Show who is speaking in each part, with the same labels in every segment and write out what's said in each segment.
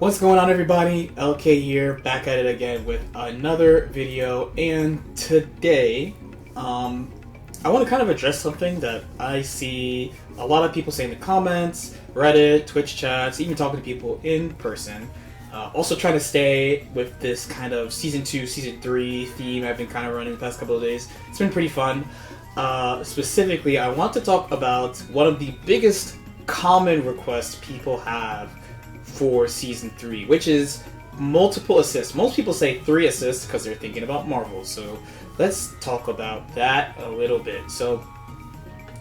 Speaker 1: What's going on, everybody? LK here, back at it again with another video, and today I want to kind of address something that I see a lot of people say in the comments, Reddit, Twitch chats, even talking to people in person. Also trying to stay with this kind of Season 2, Season 3 theme I've been kind of running the past couple of days. It's been pretty fun. Specifically, I want to talk about one of the biggest common requests people have for Season 3, which is multiple assists. Most people say 3 assists because they're thinking about Marvel, so let's talk about that a little bit. So,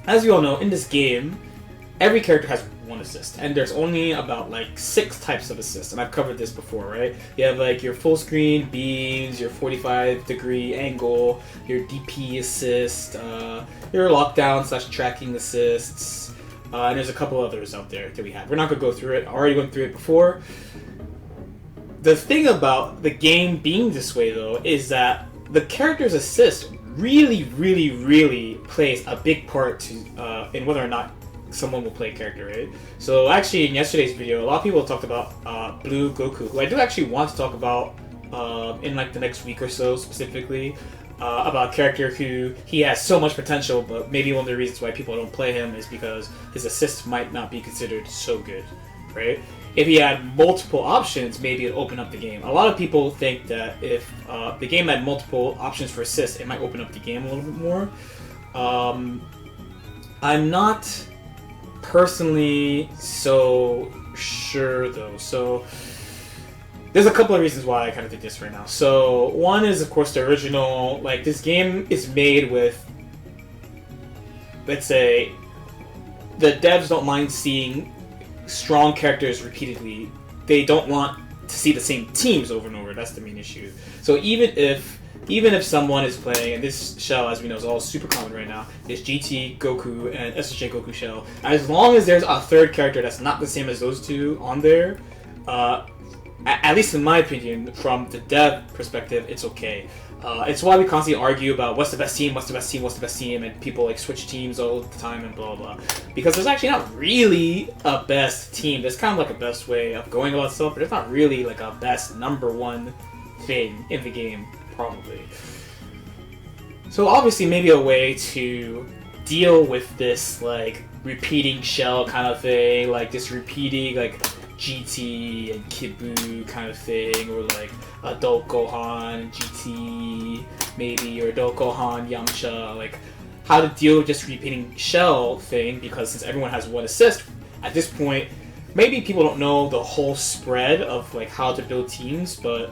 Speaker 1: as you all know, in this game, every character has 1 assist, and there's only about like 6 types of assists, and I've covered this before, right? You have like your full screen beams, your 45-degree angle, your DP assist, your lockdown / tracking assists, and there's a couple others out there that we have. We're not going to go through it. I already went through it before. The thing about the game being this way, though, is that the character's assist really plays a big part to in whether or not someone will play a character, right? So actually, in yesterday's video, a lot of people talked about Blue Goku, who I do actually want to talk about in like the next week or so, specifically. About a character who he has so much potential, but maybe one of the reasons why people don't play him is because his assists might not be considered so good, right? If he had multiple options, maybe it'd open up the game. A lot of people think that if the game had multiple options for assists, it might open up the game a little bit more. I'm not personally so sure, though. So there's a couple of reasons why I kind of did this right now. So one is, of course, the original, like, this game is made with, let's say, the devs don't mind seeing strong characters repeatedly. They don't want to see the same teams over and over. That's the main issue. So even if someone is playing, and this shell, as we know, is all super common right now, is GT Goku and SSJ Goku shell, as long as there's a third character that's not the same as those two on there, at least in my opinion, from the dev perspective, it's okay. It's why we constantly argue about what's the best team, and people like switch teams all the time and blah blah. Because there's actually not really a best team. There's kind of like a best way of going about stuff, but there's not really like a best #1 thing in the game, probably. So obviously, maybe a way to deal with this like repeating shell kind of thing, like this repeating like GT and Kibu kind of thing, or like Adult Gohan GT maybe, or Adult Gohan Yamcha, like how to deal with just repeating shell thing, because since everyone has 1 assist at this point, maybe people don't know the whole spread of like how to build teams, but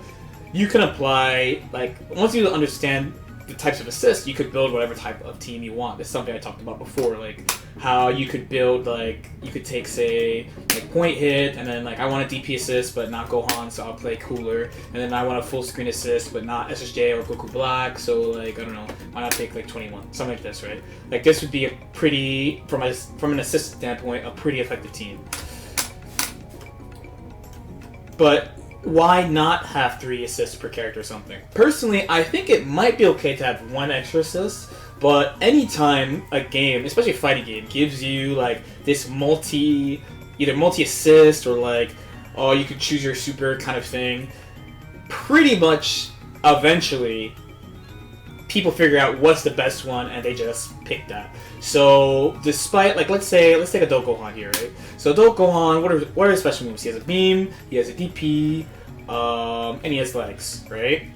Speaker 1: you can apply, like, once you understand the types of assists, you could build whatever type of team you want. It's something I talked about before, like how you could build, like, you could take, say, like point hit, and then like I want a DP assist but not Gohan, so I'll play Cooler, and then I want a full screen assist but not SSJ or Goku Black, so like I don't know, why not take like 21, something like this, right? Like this would be a pretty, from an assist standpoint, a pretty effective team. But why not have 3 assists per character or something? Personally, I think it might be okay to have 1 extra assist, but anytime a game, especially a fighting game, gives you like this either multi-assist or like, oh, you could choose your super kind of thing, pretty much eventually people figure out what's the best one and they just pick that. So despite, like, let's take Adult Gohan here, right? So Adult Gohan, what are his special moves? He has a beam, he has a DP, and he has legs, right?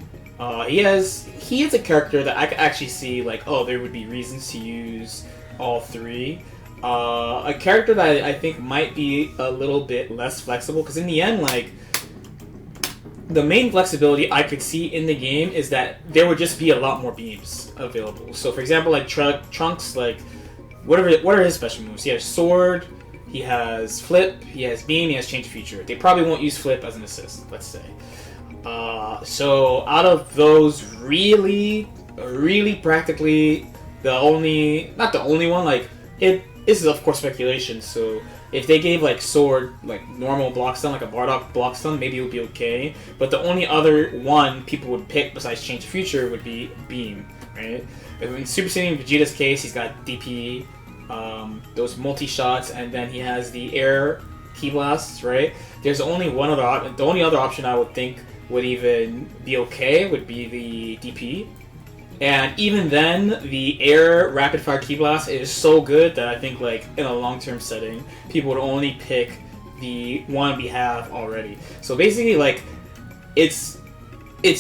Speaker 1: He is a character that I could actually see, like, oh, there would be reasons to use all 3. A character that I think might be a little bit less flexible, because in the end, like, the main flexibility I could see in the game is that there would just be a lot more beams available. So, for example, like Trunks, like, what are his special moves? He has Sword, he has Flip, he has Beam, he has Change Feature. They probably won't use Flip as an assist, let's say. So, out of those, really practically not the only one, like, this is of course speculation, so if they gave like Sword like normal block stun, like a Bardock block stun, maybe it would be okay. But the only other one people would pick besides Change Future would be Beam, right? In Super Saiyan Vegeta's case, he's got DP, those multi shots, and then he has the air Ki blasts, right? There's only one other the only other option I would think would even be okay would be the DP. And even then, the air rapid fire Ki blast is so good that I think like in a long term setting, people would only pick the one we have already. So basically, like it's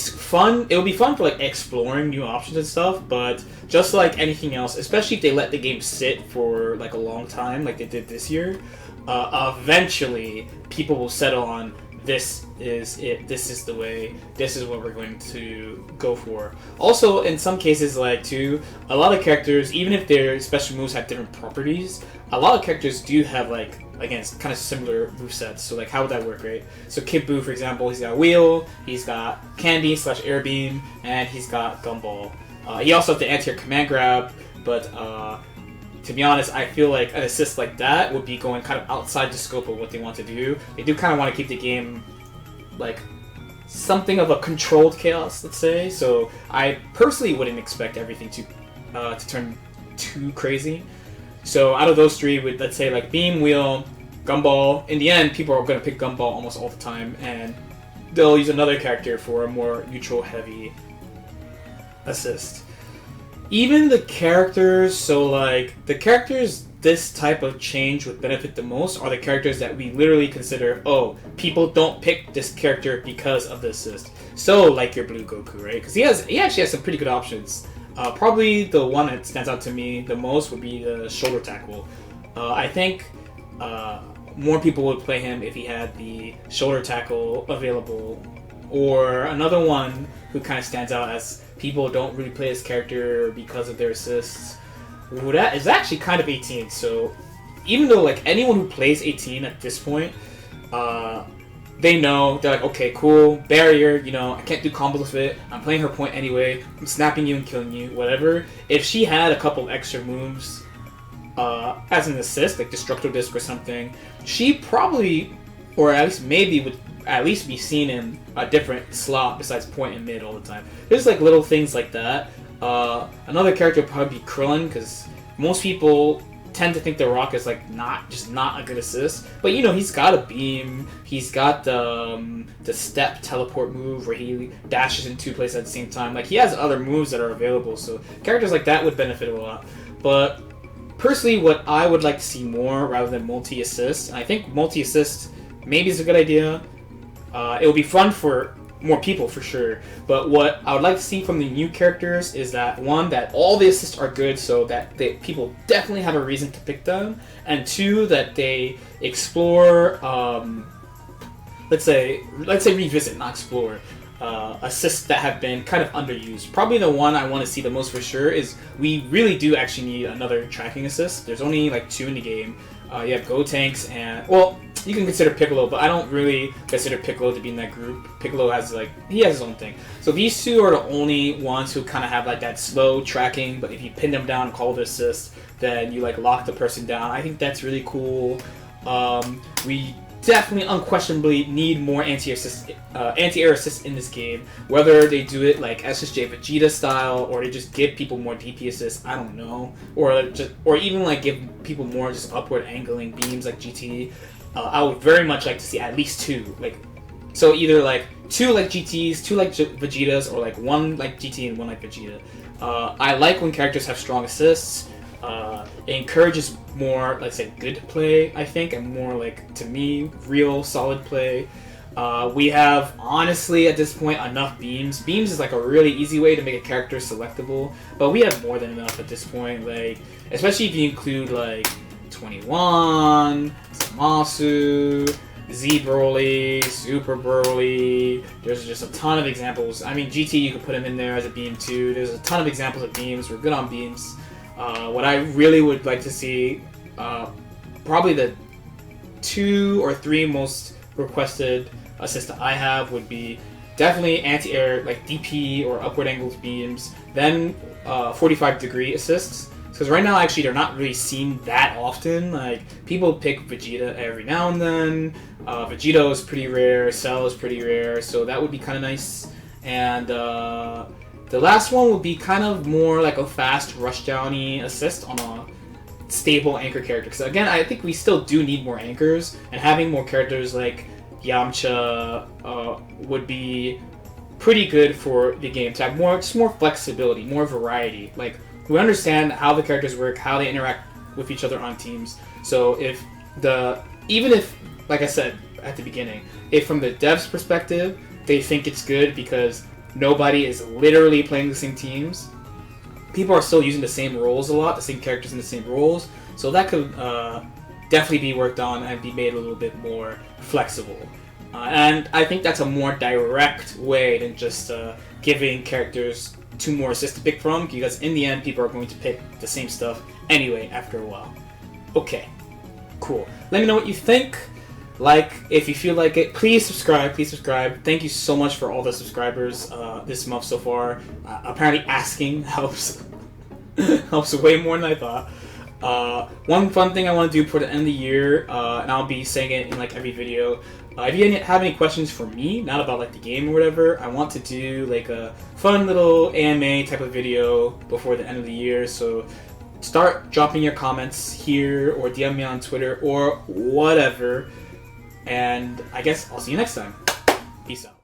Speaker 1: fun. It would be fun for like exploring new options and stuff, but just like anything else, especially if they let the game sit for like a long time, like they did this year, eventually people will settle on this is it. This is the way. This is what we're going to go for. Also, in some cases, like too, a lot of characters, even if their special moves have different properties, a lot of characters do have like, again, kind of similar movesets. So like, how would that work, right? So Kid Buu, for example, he's got Wheel, he's got Candy / Air Beam, and he's got Gumball. He also has the anti-air command grab, but to be honest, I feel like an assist like that would be going kind of outside the scope of what they want to do. They do kind of want to keep the game like something of a controlled chaos, let's say. So I personally wouldn't expect everything to turn too crazy. So out of those three, with let's say like Beam, Wheel, Gumball, in the end, people are going to pick Gumball almost all the time, and they'll use another character for a more neutral-heavy assist. Even the characters, so like the characters this type of change would benefit the most are the characters that we literally consider, oh, people don't pick this character because of the assist. So like your Blue Goku, right? Because he actually has some pretty good options. Probably the one that stands out to me the most would be the shoulder tackle. I think more people would play him if he had the shoulder tackle available. Or another one who kind of stands out as people don't really play this character because of their assists. That is actually kind of 18. So even though like anyone who plays 18 at this point, they know, they're like, okay, cool, barrier, you know, I can't do combos with it, I'm playing her point anyway, I'm snapping you and killing you, whatever. If she had a couple extra moves as an assist, like Destructo Disc or something, she probably, or at least maybe, would at least be seen in a different slot besides point and mid all the time. There's like little things like that. Another character would probably be Krillin, because most people tend to think the Rock is like not a good assist, but you know, he's got a beam, he's got the step teleport move where he dashes in two places at the same time. Like he has other moves that are available, so characters like that would benefit a lot. But personally, what I would like to see more rather than multi-assist, I think multi-assist maybe is a good idea. It will be fun for more people for sure, but what I would like to see from the new characters is that one, that all the assists are good so that people definitely have a reason to pick them, and two, that they explore, let's say revisit, not explore, assists that have been kind of underused. Probably the one I want to see the most for sure is we really do actually need another tracking assist. There's only like 2 in the game. You have Gotenks and, well, you can consider Piccolo, but I don't really consider Piccolo to be in that group. Piccolo has he has his own thing. So these two are the only ones who kind of have like that slow tracking, but if you pin them down and call the assist, then you like lock the person down. I think that's really cool. We definitely unquestionably need more anti-air assists in this game. Whether they do it like SSJ Vegeta style, or they just give people more DP assists, I don't know. Or even like give people more just upward angling beams like GT. I would very much like to see at least 2. Like, so either like 2 like GTs, 2 like Vegetas, or like 1 like GT and 1 like Vegeta. I like when characters have strong assists. It encourages more, let's say, good play, I think, and more like, to me, real solid play. We have, honestly, at this point, enough beams. Beams is like a really easy way to make a character selectable, but we have more than enough at this point. Like, especially if you include like 21, Zamasu, Z Broly, Super Broly. There's just a ton of examples. I mean, GT, you could put him in there as a beam too. There's a ton of examples of beams. We're good on beams. What I really would like to see, probably the 2 or 3 most requested assists that I have would be definitely anti-air, like DP or upward angled beams, then 45-degree assists. Because right now, actually, they're not really seen that often. Like, people pick Vegeta every now and then. Vegito is pretty rare. Cell is pretty rare. So that would be kind of nice. And the last one would be kind of more like a fast rushdown-y assist on stable anchor character. Because again, I think we still do need more anchors, and having more characters like Yamcha would be pretty good for the game to have just more flexibility, more variety. Like, we understand how the characters work, how they interact with each other on teams. So even if, like I said at the beginning, if from the devs' perspective they think it's good because nobody is literally playing the same teams, people are still using the same roles a lot, the same characters in the same roles. So that could definitely be worked on and be made a little bit more flexible. And I think that's a more direct way than just giving characters 2 more assists to pick from, because in the end, people are going to pick the same stuff anyway after a while. Okay, cool. Let me know what you think. Like, if you feel like it, please subscribe. Please subscribe. Thank you so much for all the subscribers this month so far. Apparently, asking helps helps way more than I thought. One fun thing I want to do for the end of the year, and I'll be saying it in like every video. If you have any questions for me, not about like the game or whatever, I want to do like a fun little AMA type of video before the end of the year. So start dropping your comments here or DM me on Twitter or whatever. And I guess I'll see you next time. Peace out.